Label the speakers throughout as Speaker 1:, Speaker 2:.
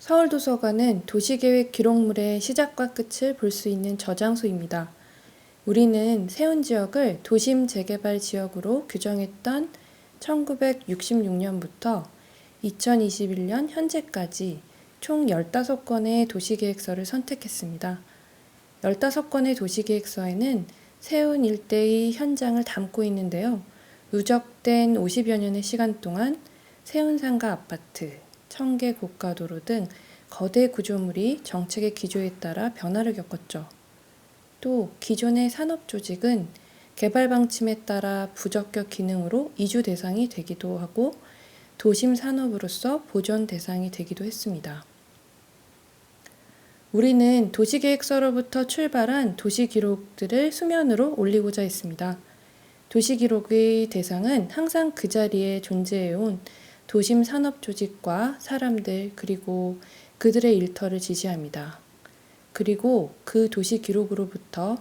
Speaker 1: 서울도서관은 도시계획 기록물의 시작과 끝을 볼 수 있는 저장소입니다. 우리는 세운 지역을 도심 재개발 지역으로 규정했던 1966년부터 2021년 현재까지 총 15건의 도시계획서를 선택했습니다. 15건의 도시계획서에는 세운 일대의 현장을 담고 있는데요. 누적된 50여 년의 시간 동안 세운 상가 아파트, 청계 고가도로 등 거대 구조물이 정책의 기조에 따라 변화를 겪었죠. 또 기존의 산업 조직은 개발 방침에 따라 부적격 기능으로 이주 대상이 되기도 하고 도심 산업으로서 보존 대상이 되기도 했습니다. 우리는 도시계획서로부터 출발한 도시기록들을 수면으로 올리고자 했습니다. 도시기록의 대상은 항상 그 자리에 존재해온 도심 산업 조직과 사람들 그리고 그들의 일터를 지시합니다. 그리고 그 도시 기록으로부터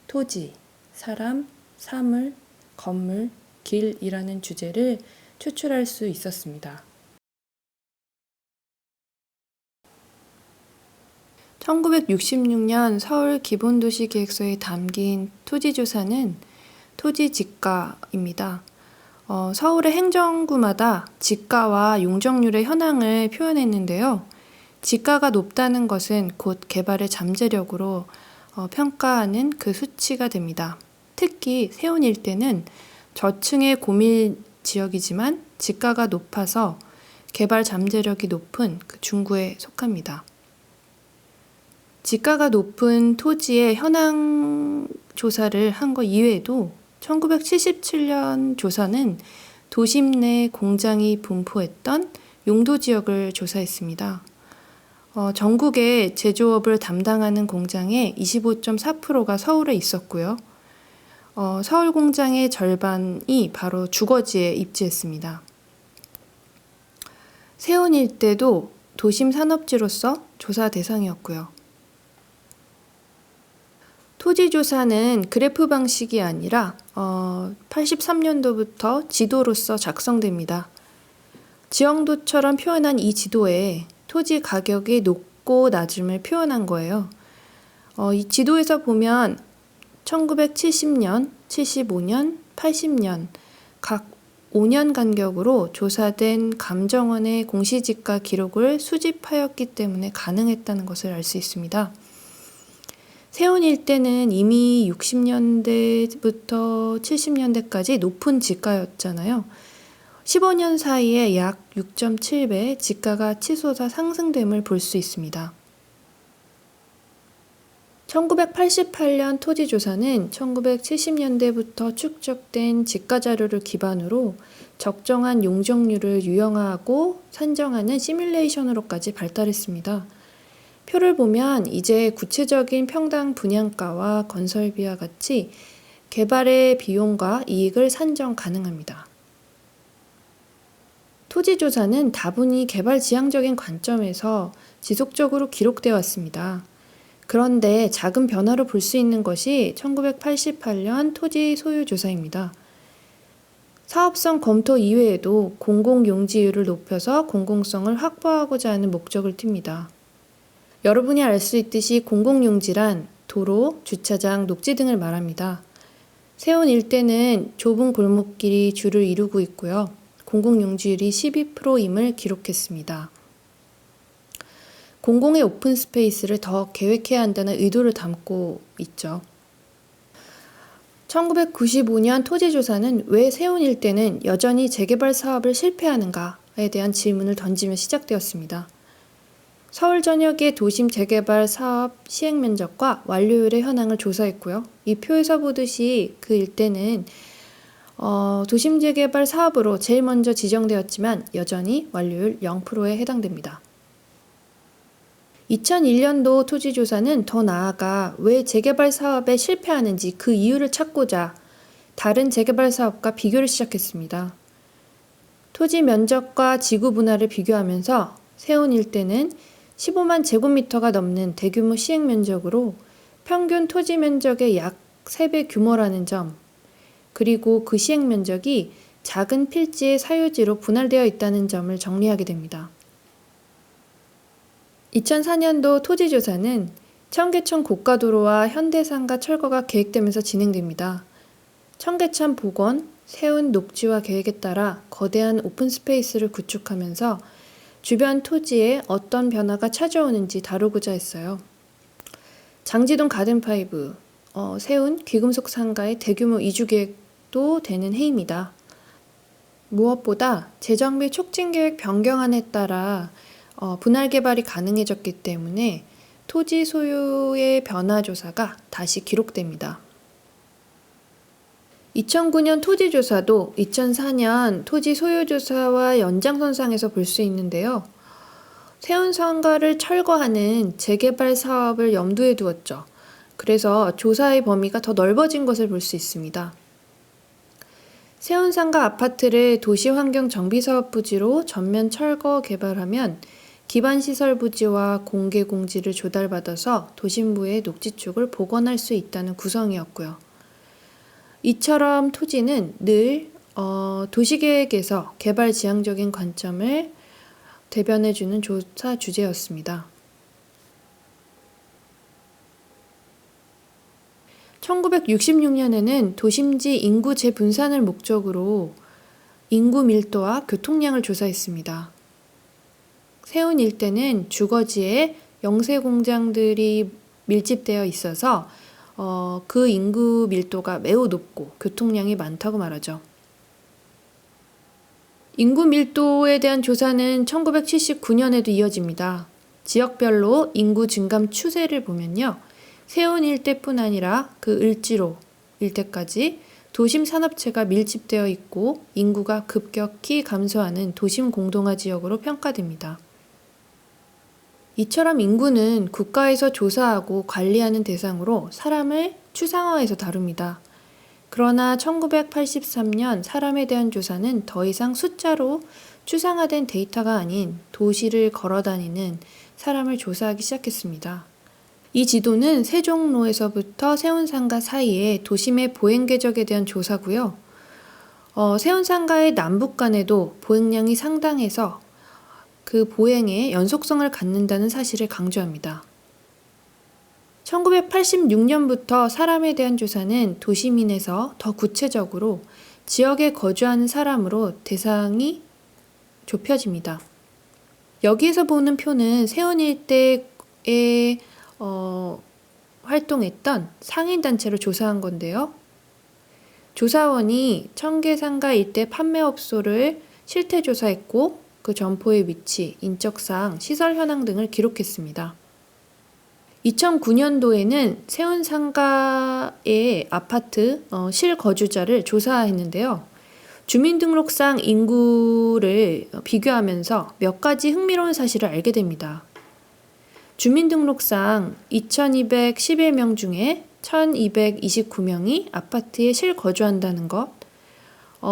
Speaker 1: 토지, 사람, 사물, 건물, 길이라는 주제를 추출할 수 있었습니다. 1966년 서울 기본도시계획서에 담긴 토지조사는 토지지가입니다. 서울의 행정구마다 지가와 용적률의 현황을 표현했는데요. 지가가 높다는 것은 곧 개발의 잠재력으로 평가하는 그 수치가 됩니다. 특히 세운 일대는 저층의 고밀 지역이지만 지가가 높아서 개발 잠재력이 높은 그 중구에 속합니다. 지가가 높은 토지의 현황 조사를 한 것 이외에도 1977년 조사는 도심 내 공장이 분포했던 용도 지역을 조사했습니다. 전국의 제조업을 담당하는 공장의 25.4%가 서울에 있었고요. 서울 공장의 절반이 바로 주거지에 입지했습니다. 세운 일대도 도심 산업지로서 조사 대상이었고요. 토지조사는 그래프 방식이 아니라 83년도부터 지도로서 작성됩니다. 지형도처럼 표현한 이 지도에 토지 가격의 높고 낮음을 표현한 거예요. 이 지도에서 보면 1970년, 75년, 80년 각 5년 간격으로 조사된 감정원의 공시지가 기록을 수집하였기 때문에 가능했다는 것을 알 수 있습니다. 세운 일대는 이미 60년대부터 70년대까지 높은 지가였잖아요. 15년 사이에 약 6.7배 지가가 치솟아 상승됨을 볼 수 있습니다. 1988년 토지조사는 1970년대부터 축적된 지가 자료를 기반으로 적정한 용적률을 유형화하고 산정하는 시뮬레이션으로까지 발달했습니다. 표를 보면 이제 구체적인 평당 분양가와 건설비와 같이 개발의 비용과 이익을 산정 가능합니다. 토지조사는 다분히 개발 지향적인 관점에서 지속적으로 기록되어 왔습니다. 그런데 작은 변화로 볼 수 있는 것이 1988년 토지 소유조사입니다. 사업성 검토 이외에도 공공용지율을 높여서 공공성을 확보하고자 하는 목적을 띱니다. 여러분이 알 수 있듯이 공공용지란 도로, 주차장, 녹지 등을 말합니다. 세운 일대는 좁은 골목길이 주를 이루고 있고요. 공공용지율이 12%임을 기록했습니다. 공공의 오픈 스페이스를 더 계획해야 한다는 의도를 담고 있죠. 1995년 토지조사는 왜 세운 일대는 여전히 재개발 사업을 실패하는가에 대한 질문을 던지며 시작되었습니다. 서울 전역의 도심 재개발 사업 시행 면적과 완료율의 현황을 조사했고요. 이 표에서 보듯이 그 일대는 도심 재개발 사업으로 제일 먼저 지정되었지만 여전히 완료율 0%에 해당됩니다. 2001년도 토지조사는 더 나아가 왜 재개발 사업에 실패하는지 그 이유를 찾고자 다른 재개발 사업과 비교를 시작했습니다. 토지 면적과 지구 분할을 비교하면서 세운 일대는 15만 제곱미터가 넘는 대규모 시행 면적으로 평균 토지 면적의 약 3배 규모라는 점, 그리고 그 시행 면적이 작은 필지의 사유지로 분할되어 있다는 점을 정리하게 됩니다. 2004년도 토지조사는 청계천 고가도로와 현대상가 철거가 계획되면서 진행됩니다. 청계천 복원, 세운 녹지화 계획에 따라 거대한 오픈스페이스를 구축하면서 주변 토지에 어떤 변화가 찾아오는지 다루고자 했어요. 장지동 가든파이브, 세운 귀금속 상가의 대규모 이주 계획도 되는 해입니다. 무엇보다 재정비 촉진계획 변경안에 따라 분할 개발이 가능해졌기 때문에 토지 소유의 변화 조사가 다시 기록됩니다. 2009년 토지조사도 2004년 토지 소유조사와 연장선상에서 볼 수 있는데요. 세운상가를 철거하는 재개발 사업을 염두에 두었죠. 그래서 조사의 범위가 더 넓어진 것을 볼 수 있습니다. 세운상가 아파트를 도시환경정비사업 부지로 전면 철거 개발하면 기반시설 부지와 공개 공지를 조달받아서 도심부의 녹지축을 복원할 수 있다는 구성이었고요. 이처럼 토지는 늘 도시계획에서 개발 지향적인 관점을 대변해주는 조사 주제였습니다. 1966년에는 도심지 인구 재분산을 목적으로 인구 밀도와 교통량을 조사했습니다. 세운 일대는 주거지에 영세 공장들이 밀집되어 있어서 그 인구 밀도가 매우 높고 교통량이 많다고 말하죠. 인구 밀도에 대한 조사는 1979년에도 이어집니다. 지역별로 인구 증감 추세를 보면요. 세운 일대뿐 아니라 그 을지로 일대까지 도심 산업체가 밀집되어 있고 인구가 급격히 감소하는 도심 공동화 지역으로 평가됩니다. 이처럼 인구는 국가에서 조사하고 관리하는 대상으로 사람을 추상화해서 다룹니다. 그러나 1983년 사람에 대한 조사는 더 이상 숫자로 추상화된 데이터가 아닌 도시를 걸어다니는 사람을 조사하기 시작했습니다. 이 지도는 세종로에서부터 세운상가 사이의 도심의 보행 궤적에 대한 조사고요. 세운상가의 남북간에도 보행량이 상당해서 그 보행에 연속성을 갖는다는 사실을 강조합니다. 1986년부터 사람에 대한 조사는 도시민에서 더 구체적으로 지역에 거주하는 사람으로 대상이 좁혀집니다. 여기에서 보는 표는 세운 일대에 활동했던 상인단체로 조사한 건데요. 조사원이 청계상가 일대 판매업소를 실태조사했고 그 점포의 위치, 인적사항, 시설 현황 등을 기록했습니다. 2009년도에는 세운상가의 아파트 실거주자를 조사했는데요. 주민등록상 인구를 비교하면서 몇 가지 흥미로운 사실을 알게 됩니다. 주민등록상 2211명 중에 1229명이 아파트에 실거주한다는 것,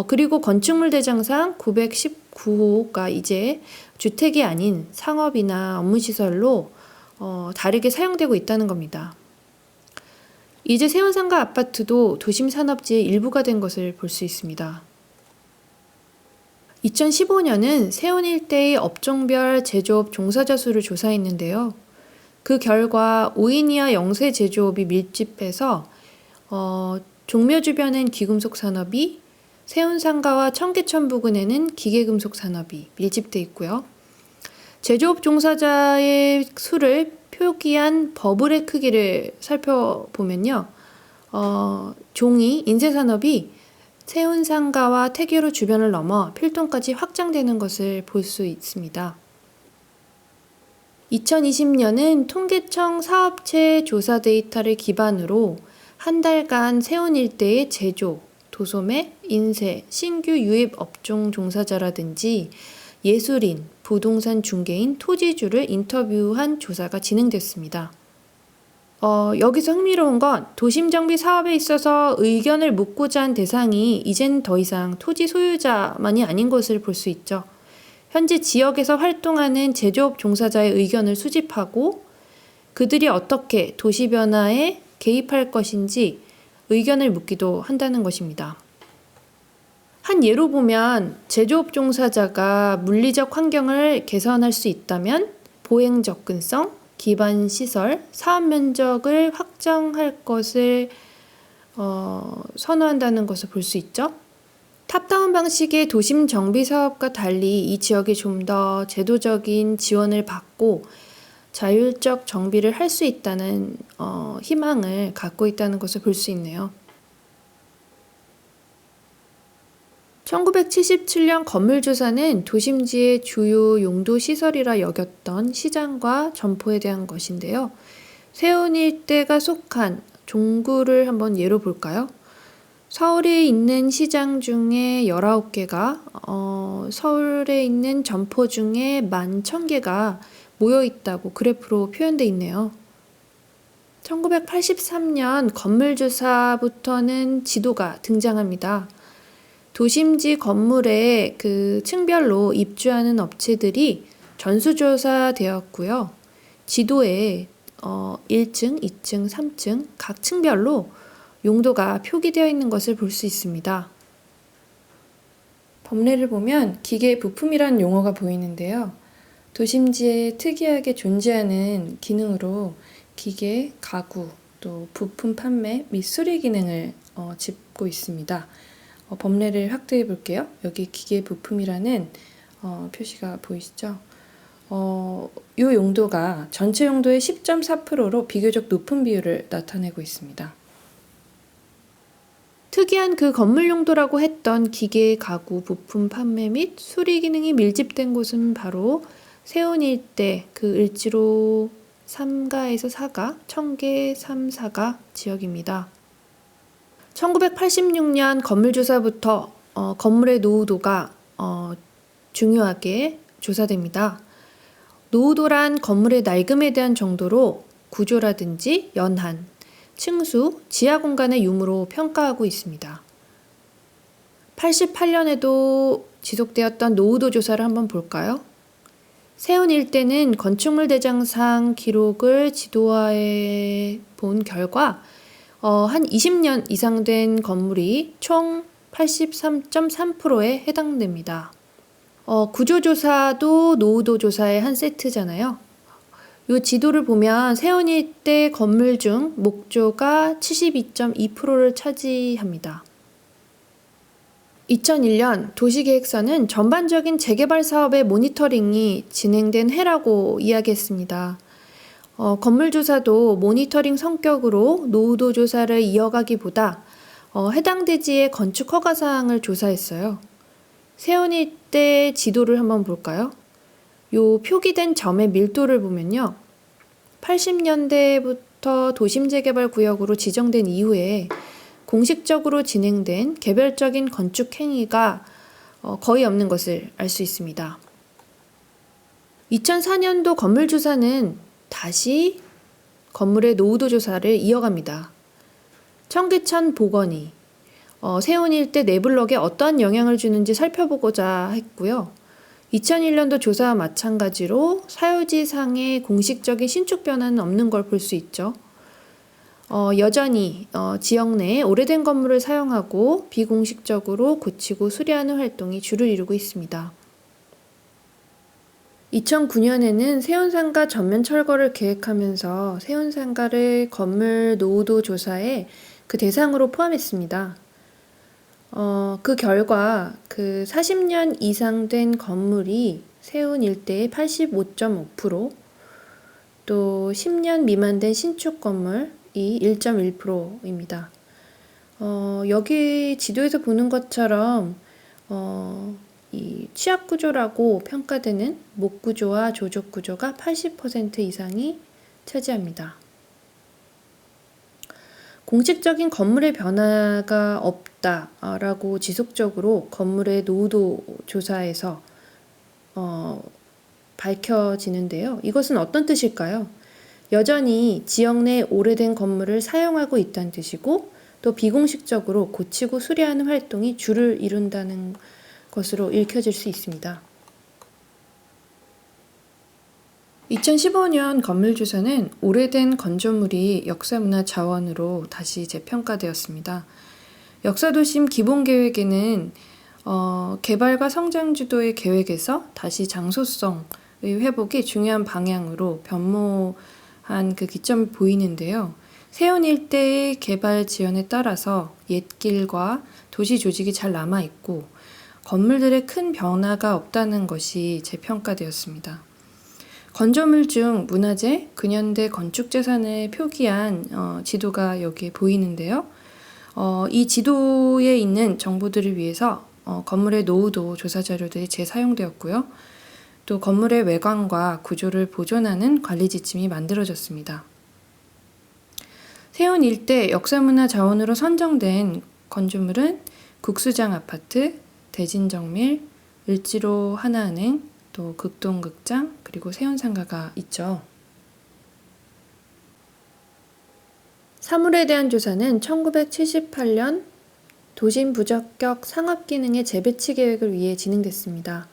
Speaker 1: 그리고 건축물 대장상 919호가 이제 주택이 아닌 상업이나 업무시설로 다르게 사용되고 있다는 겁니다. 이제 세운상가 아파트도 도심 산업지의 일부가 된 것을 볼 수 있습니다. 2015년은 세운 일대의 업종별 제조업 종사자 수를 조사했는데요. 그 결과 5인 이하 영세 제조업이 밀집해서 종묘 주변엔 귀금속 산업이, 세운상가와 청계천 부근에는 기계금속 산업이 밀집돼 있고요. 제조업 종사자의 수를 표기한 버블의 크기를 살펴보면요. 종이, 인쇄산업이 세운상가와 태교로 주변을 넘어 필동까지 확장되는 것을 볼 수 있습니다. 2020년은 통계청 사업체 조사 데이터를 기반으로 한 달간 세운 일대의 제조, 도소매, 인쇄, 신규 유입 업종 종사자라든지 예술인, 부동산 중개인, 토지주를 인터뷰한 조사가 진행됐습니다. 여기서 흥미로운 건 도심정비 사업에 있어서 의견을 묻고자 한 대상이 이젠 더 이상 토지 소유자만이 아닌 것을 볼 수 있죠. 현재 지역에서 활동하는 제조업 종사자의 의견을 수집하고 그들이 어떻게 도시 변화에 개입할 것인지 의견을 묻기도 한다는 것입니다. 한 예로 보면 제조업 종사자가 물리적 환경을 개선할 수 있다면 보행 접근성, 기반 시설, 사업 면적을 확정할 것을 선호한다는 것을 볼 수 있죠. 탑다운 방식의 도심 정비 사업과 달리 이 지역이 좀 더 제도적인 지원을 받고 자율적 정비를 할 수 있다는 희망을 갖고 있다는 것을 볼 수 있네요. 1977년 건물조사는 도심지의 주요 용도 시설이라 여겼던 시장과 점포에 대한 것인데요. 세운 일대가 속한 종구를 한번 예로 볼까요? 서울에 있는 시장 중에 19개가 서울에 있는 점포 중에 11,000개가 모여 있다고 그래프로 표현되어 있네요. 1983년 건물조사부터는 지도가 등장합니다. 도심지 건물에 그 층별로 입주하는 업체들이 전수조사되었고요. 지도에 1층, 2층, 3층 각 층별로 용도가 표기되어 있는 것을 볼 수 있습니다. 법례를 보면 기계 부품이란 용어가 보이는데요. 도심지에 특이하게 존재하는 기능으로 기계, 가구, 또 부품 판매 및 수리 기능을 짚고 있습니다. 법례를 확대해 볼게요. 여기 기계 부품이라는 표시가 보이시죠? 이 용도가 전체 용도의 10.4%로 비교적 높은 비율을 나타내고 있습니다. 특이한 그 건물 용도라고 했던 기계, 가구, 부품 판매 및 수리 기능이 밀집된 곳은 바로 세운 일대 그 을지로 3가에서 4가, 청계 3, 4가 지역입니다. 1986년 건물조사부터 건물의 노후도가 중요하게 조사됩니다. 노후도란 건물의 낡음에 대한 정도로 구조라든지 연한, 층수, 지하 공간의 유무로 평가하고 있습니다. 88년에도 지속되었던 노후도 조사를 한번 볼까요? 세운 일대는 건축물 대장상 기록을 지도화해 본 결과 한 20년 이상 된 건물이 총 83.3%에 해당됩니다. 구조조사도 노후도 조사의 한 세트잖아요. 이 지도를 보면 세운 일대 건물 중 목조가 72.2%를 차지합니다. 2001년 도시계획서는 전반적인 재개발 사업의 모니터링이 진행된 해라고 이야기했습니다. 건물조사도 모니터링 성격으로 노후도 조사를 이어가기보다 해당 대지의 건축 허가사항을 조사했어요. 세운 일대 지도를 한번 볼까요? 요 표기된 점의 밀도를 보면요. 80년대부터 도심재개발 구역으로 지정된 이후에 공식적으로 진행된 개별적인 건축 행위가 거의 없는 것을 알 수 있습니다. 2004년도 건물조사는 다시 건물의 노후도 조사를 이어갑니다. 청계천 복원이 세운 일대 내블럭에 어떠한 영향을 주는지 살펴보고자 했고요. 2001년도 조사와 마찬가지로 사유지상의 공식적인 신축 변화는 없는 걸 볼 수 있죠. 여전히 지역 내에 오래된 건물을 사용하고 비공식적으로 고치고 수리하는 활동이 주를 이루고 있습니다. 2009년에는 세운상가 전면 철거를 계획하면서 세운상가를 건물 노후도 조사에 그 대상으로 포함했습니다. 그 결과 그 40년 이상 된 건물이 세운 일대의 85.5%, 또 10년 미만 된 신축 건물이 1.1%입니다. 여기 지도에서 보는 것처럼 이 취약구조라고 평가되는 목구조와 조족구조가 80% 이상이 차지합니다. 공식적인 건물의 변화가 없다라고 지속적으로 건물의 노후도 조사에서 밝혀지는데요. 이것은 어떤 뜻일까요? 여전히 지역 내 오래된 건물을 사용하고 있다는 뜻이고, 또 비공식적으로 고치고 수리하는 활동이 주를 이룬다는 것으로 읽혀질 수 있습니다. 2015년 건물조사는 오래된 건조물이 역사문화 자원으로 다시 재평가되었습니다. 역사도심 기본계획에는 개발과 성장주도의 계획에서 다시 장소성 회복이 중요한 방향으로 변모한 그 기점이 보이는데요. 세운 일대의 개발 지연에 따라서 옛길과 도시 조직이 잘 남아있고 건물들의 큰 변화가 없다는 것이 재평가되었습니다. 건조물 중 문화재, 근현대 건축재산을 표기한 지도가 여기에 보이는데요. 이 지도에 있는 정보들을 위해서 건물의 노후도 조사 자료들이 재사용되었고요. 또 건물의 외관과 구조를 보존하는 관리 지침이 만들어졌습니다. 세운 일대 역사문화 자원으로 선정된 건조물은 국수장 아파트, 대진정밀, 을지로 하나은행, 또 극동극장, 그리고 세운상가가 있죠. 사물에 대한 조사는 1978년 도심 부적격 상업기능의 재배치 계획을 위해 진행됐습니다.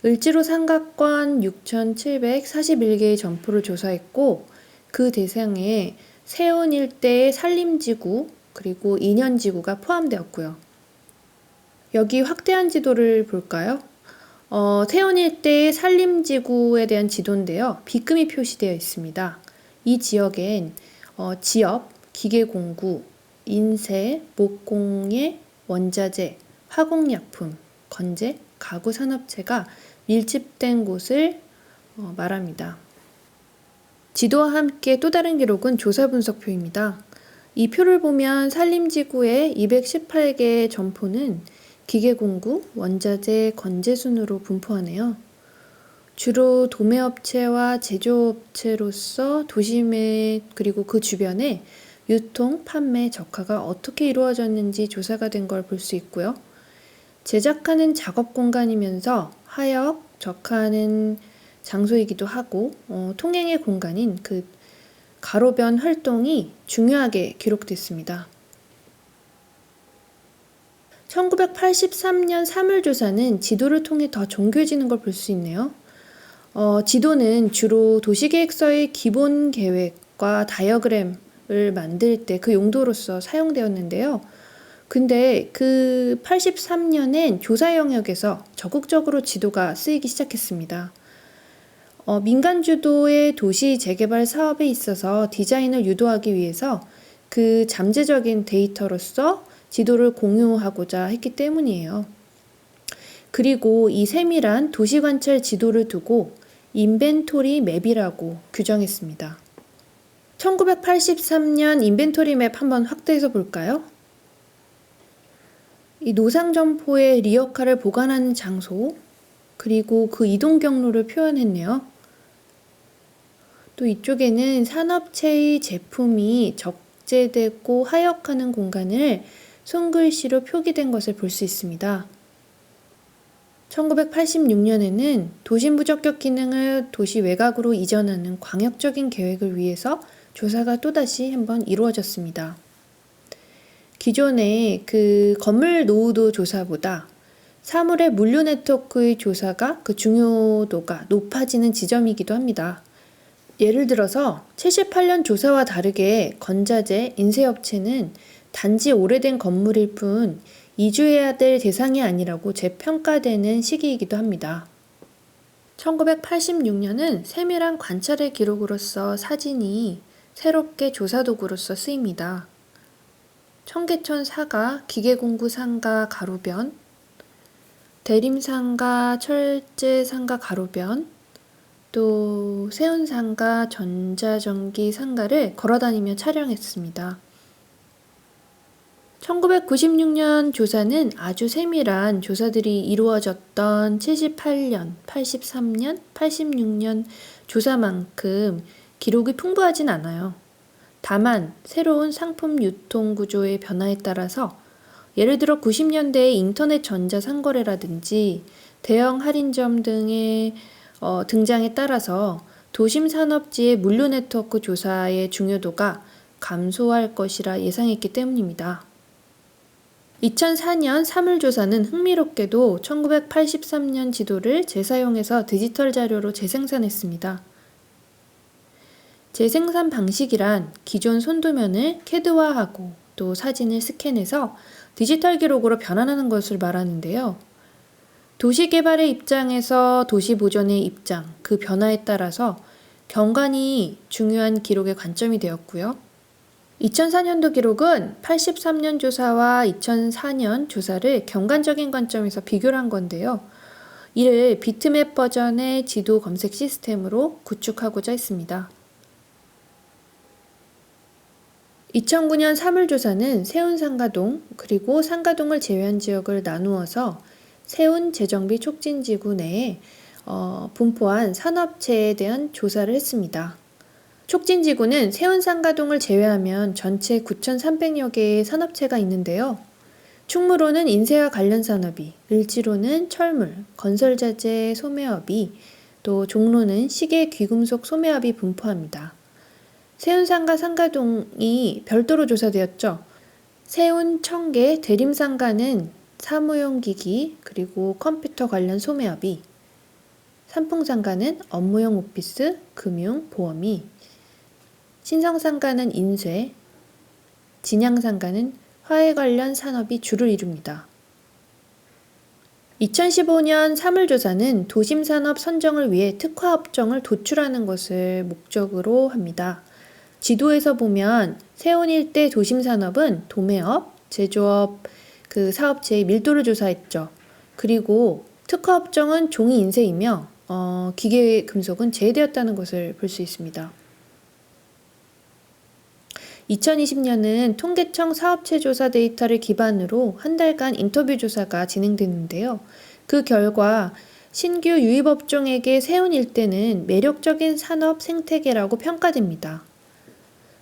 Speaker 1: 을지로 삼각관 6,741개의 점포를 조사했고 그 대상에 세운 일대의 산림지구 그리고 인현지구가 포함되었고요. 여기 확대한 지도를 볼까요? 세운 일대의 산림지구에 대한 지도인데요. 비금이 표시되어 있습니다. 이 지역엔 지업, 기계공구, 인쇄, 목공예, 원자재, 화공약품, 건재, 가구산업체가 밀집된 곳을 말합니다. 지도와 함께 또 다른 기록은 조사 분석표입니다. 이 표를 보면 산림지구의 218개의 점포는 기계공구, 원자재, 건재 순으로 분포하네요. 주로 도매업체와 제조업체로서 도심에 그리고 그 주변에 유통, 판매, 적화가 어떻게 이루어졌는지 조사가 된 걸 볼 수 있고요. 제작하는 작업 공간이면서 하역, 적하는 장소이기도 하고 통행의 공간인 그 가로변 활동이 중요하게 기록됐습니다. 1983년 사물조사는 지도를 통해 더 정교해지는 걸 볼 수 있네요. 지도는 주로 도시계획서의 기본 계획과 다이어그램을 만들 때 그 용도로서 사용되었는데요. 근데 그 83년엔 조사 영역에서 적극적으로 지도가 쓰이기 시작했습니다. 민간 주도의 도시 재개발 사업에 있어서 디자인을 유도하기 위해서 그 잠재적인 데이터로서 지도를 공유하고자 했기 때문이에요. 그리고 이 세밀한 도시관찰 지도를 두고 인벤토리 맵이라고 규정했습니다. 1983년 인벤토리 맵 한번 확대해서 볼까요? 이 노상점포의 리어카를 보관하는 장소, 그리고 그 이동 경로를 표현했네요. 또 이쪽에는 산업체의 제품이 적재되고 하역하는 공간을 손글씨로 표기된 것을 볼 수 있습니다. 1986년에는 도심 부적격 기능을 도시 외곽으로 이전하는 광역적인 계획을 위해서 조사가 또다시 한번 이루어졌습니다. 기존의 그 건물 노후도 조사보다 사물의 물류 네트워크의 조사가 그 중요도가 높아지는 지점이기도 합니다. 예를 들어서 78년 조사와 다르게 건자재, 인쇄업체는 단지 오래된 건물일 뿐 이주해야 될 대상이 아니라고 재평가되는 시기이기도 합니다. 1986년은 세밀한 관찰의 기록으로서 사진이 새롭게 조사 도구로서 쓰입니다. 청계천 사가, 기계공구 상가 가로변, 대림상가, 철제상가 가로변, 또 세운상가, 전자전기 상가를 걸어다니며 촬영했습니다. 1996년 조사는 아주 세밀한 조사들이 이루어졌던 78년, 83년, 86년 조사만큼 기록이 풍부하진 않아요. 다만 새로운 상품 유통 구조의 변화에 따라서 예를 들어 90년대의 인터넷 전자상거래라든지 대형 할인점 등의 등장에 따라서 도심 산업지의 물류 네트워크 조사의 중요도가 감소할 것이라 예상했기 때문입니다. 2004년 사물조사는 흥미롭게도 1983년 지도를 재사용해서 디지털 자료로 재생산했습니다. 재생산 방식이란 기존 손도면을 캐드화하고 또 사진을 스캔해서 디지털 기록으로 변환하는 것을 말하는데요. 도시개발의 입장에서 도시보전의 입장, 그 변화에 따라서 경관이 중요한 기록의 관점이 되었고요. 2004년도 기록은 83년 조사와 2004년 조사를 경관적인 관점에서 비교를 한 건데요. 이를 비트맵 버전의 지도 검색 시스템으로 구축하고자 했습니다. 2009년 3월 조사는 세운 상가동 그리고 상가동을 제외한 지역을 나누어서 세운 재정비 촉진지구 내에 분포한 산업체에 대한 조사를 했습니다. 촉진지구는 세운 상가동을 제외하면 전체 9,300여 개의 산업체가 있는데요. 충무로는 인쇄와 관련 산업이, 을지로는 철물, 건설자재 소매업이, 또 종로는 시계 귀금속 소매업이 분포합니다. 세운상가 상가동이 별도로 조사되었죠. 세운, 청계, 대림상가는 사무용 기기 그리고 컴퓨터 관련 소매업이, 삼풍상가는 업무용 오피스, 금융, 보험이, 신성상가는 인쇄, 진양상가는 화해 관련 산업이 주를 이룹니다. 2015년 3월 조사는 도심산업 선정을 위해 특화업종을 도출하는 것을 목적으로 합니다. 지도에서 보면 세운 일대 도심산업은 도매업, 제조업 그 사업체의 밀도를 조사했죠. 그리고 특화업종은 종이 인쇄이며 기계 금속은 제외되었다는 것을 볼 수 있습니다. 2020년은 통계청 사업체 조사 데이터를 기반으로 한 달간 인터뷰 조사가 진행됐는데요. 그 결과 신규 유입업종에게 세운 일대는 매력적인 산업 생태계라고 평가됩니다.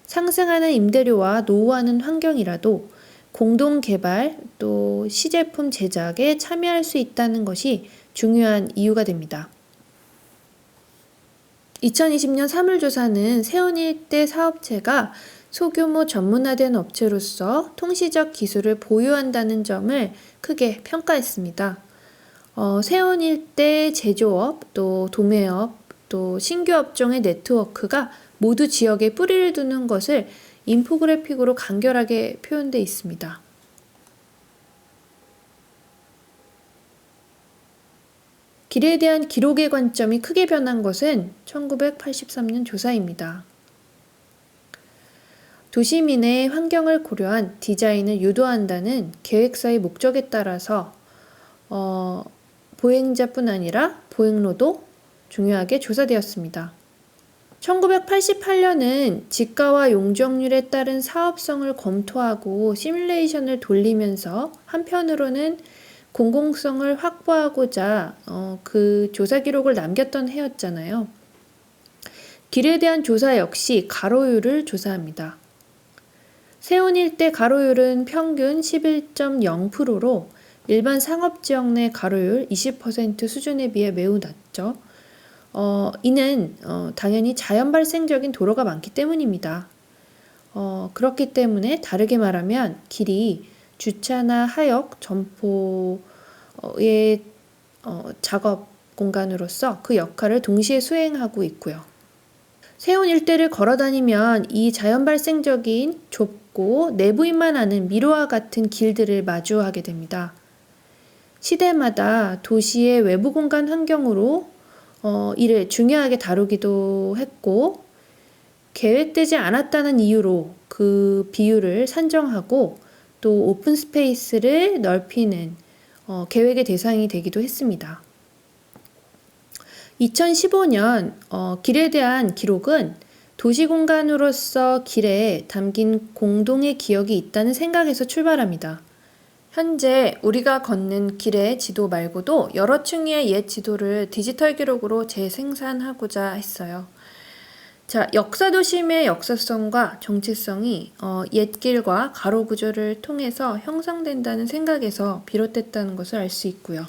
Speaker 1: 상승하는 임대료와 노후화는 환경이라도 공동개발 또 시제품 제작에 참여할 수 있다는 것이 중요한 이유가 됩니다. 2020년 3월 조사는 세운 일대 사업체가 소규모 전문화된 업체로서 통시적 기술을 보유한다는 점을 크게 평가했습니다. 세운 일대 제조업, 또 도매업, 또 신규 업종의 네트워크가 모두 지역에 뿌리를 두는 것을 인포그래픽으로 간결하게 표현되어 있습니다. 길에 대한 기록의 관점이 크게 변한 것은 1983년 조사입니다. 도시민의 환경을 고려한 디자인을 유도한다는 계획서의 목적에 따라서 보행자뿐 아니라 보행로도 중요하게 조사되었습니다. 1988년은 지가와 용적률에 따른 사업성을 검토하고 시뮬레이션을 돌리면서 한편으로는 공공성을 확보하고자 그 조사 기록을 남겼던 해였잖아요. 길에 대한 조사 역시 가로율을 조사합니다. 세운 일대 가로율은 평균 11.0%로 일반 상업지역 내 가로율 20% 수준에 비해 매우 낮죠. 이는 당연히 자연 발생적인 도로가 많기 때문입니다. 그렇기 때문에 다르게 말하면 길이 주차나 하역, 점포의 작업 공간으로서 그 역할을 동시에 수행하고 있고요. 세운 일대를 걸어다니면 이 자연 발생적인 좁고 내부인만 아는 미로와 같은 길들을 마주하게 됩니다. 시대마다 도시의 외부 공간 환경으로 이를 중요하게 다루기도 했고, 계획되지 않았다는 이유로 그 비율을 산정하고 또 오픈 스페이스를 넓히는 계획의 대상이 되기도 했습니다. 2015년 길에 대한 기록은 도시공간으로서 길에 담긴 공동의 기억이 있다는 생각에서 출발합니다. 현재 우리가 걷는 길의 지도 말고도 여러 층의 옛 지도를 디지털 기록으로 재생산하고자 했어요. 자, 역사도심의 역사성과 정체성이 옛길과 가로 구조를 통해서 형성된다는 생각에서 비롯됐다는 것을 알 수 있고요.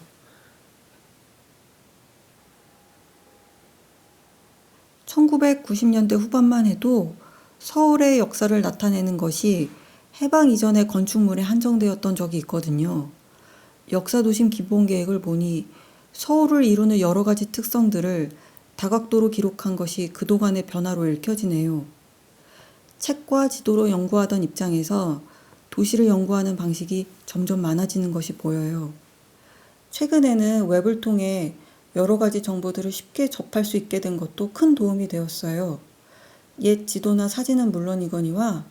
Speaker 2: (1990년대) 후반만 해도 서울의 역사를 나타내는 것이 해방 이전의 건축물에 한정되었던 적이 있거든요. 역사도심 기본계획을 보니 서울을 이루는 여러 가지 특성들을 다각도로 기록한 것이 그동안의 변화로 읽혀지네요. 책과 지도로 연구하던 입장에서 도시를 연구하는 방식이 점점 많아지는 것이 보여요. 최근에는 웹을 통해 여러 가지 정보들을 쉽게 접할 수 있게 된 것도 큰 도움이 되었어요. 옛 지도나 사진은 물론이거니와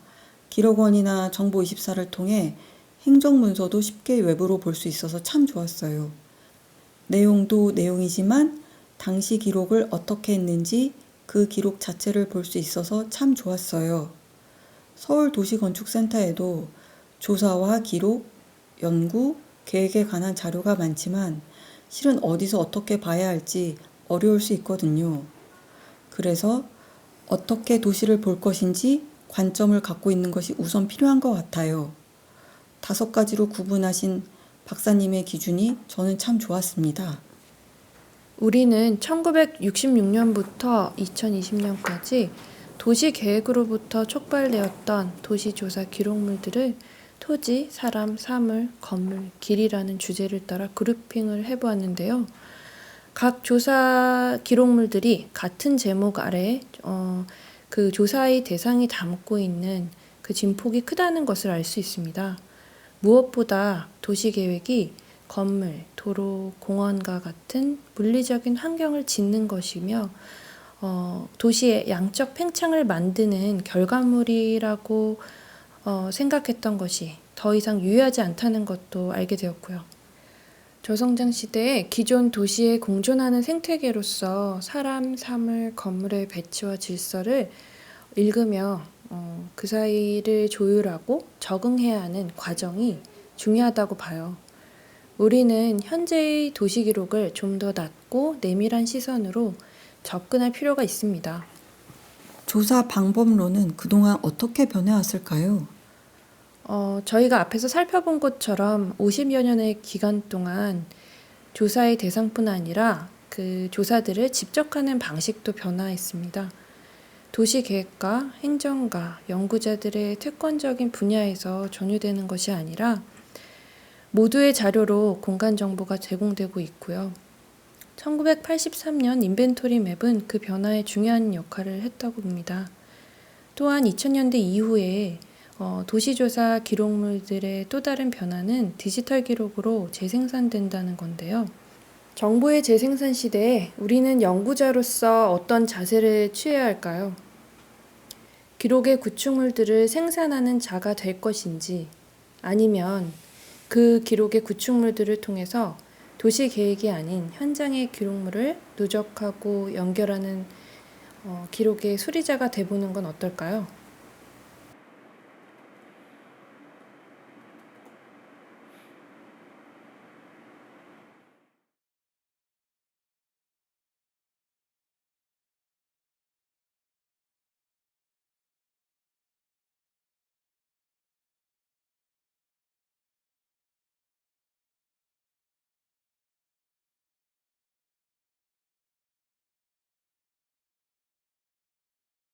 Speaker 2: 기록원이나 정보24를 통해 행정문서도 쉽게 웹으로 볼 수 있어서 참 좋았어요. 내용도 내용이지만 당시 기록을 어떻게 했는지 그 기록 자체를 볼 수 있어서 참 좋았어요. 서울도시건축센터에도 조사와 기록, 연구, 계획에 관한 자료가 많지만 실은 어디서 어떻게 봐야 할지 어려울 수 있거든요. 그래서 어떻게 도시를 볼 것인지 관점을 갖고 있는 것이 우선 필요한 것 같아요. 5가지로 구분하신 박사님의 기준이 저는 참 좋았습니다.
Speaker 1: 우리는 1966년부터 2020년까지 도시계획으로부터 촉발되었던 도시조사 기록물들을 토지, 사람, 사물, 건물, 길이라는 주제를 따라 그룹핑을 해보았는데요. 각 조사 기록물들이 같은 제목 아래 그 조사의 대상이 담고 있는 그 진폭이 크다는 것을 알 수 있습니다. 무엇보다 도시계획이 건물, 도로, 공원과 같은 물리적인 환경을 짓는 것이며 도시의 양적 팽창을 만드는 결과물이라고 생각했던 것이 더 이상 유효하지 않다는 것도 알게 되었고요. 저성장 시대에 기존 도시에 공존하는 생태계로서 사람, 사물, 건물의 배치와 질서를 읽으며 그 사이를 조율하고 적응해야 하는 과정이 중요하다고 봐요. 우리는 현재의 도시 기록을 좀 더 낮고 내밀한 시선으로 접근할 필요가 있습니다.
Speaker 2: 조사 방법론은 그동안 어떻게 변해왔을까요?
Speaker 1: 저희가 앞에서 살펴본 것처럼 50여 년의 기간 동안 조사의 대상뿐 아니라 그 조사들을 집적하는 방식도 변화했습니다. 도시계획가, 행정가, 연구자들의 특권적인 분야에서 전유되는 것이 아니라 모두의 자료로 공간 정보가 제공되고 있고요. 1983년 인벤토리 맵은 그 변화에 중요한 역할을 했다고 봅니다. 또한 2000년대 이후에 도시조사 기록물들의 또 다른 변화는 디지털 기록으로 재생산된다는 건데요. 정보의 재생산 시대에 우리는 연구자로서 어떤 자세를 취해야 할까요? 기록의 구축물들을 생산하는 자가 될 것인지 아니면 그 기록의 구축물들을 통해서 도시 계획이 아닌 현장의 기록물을 누적하고 연결하는 기록의 수리자가 돼보는 건 어떨까요?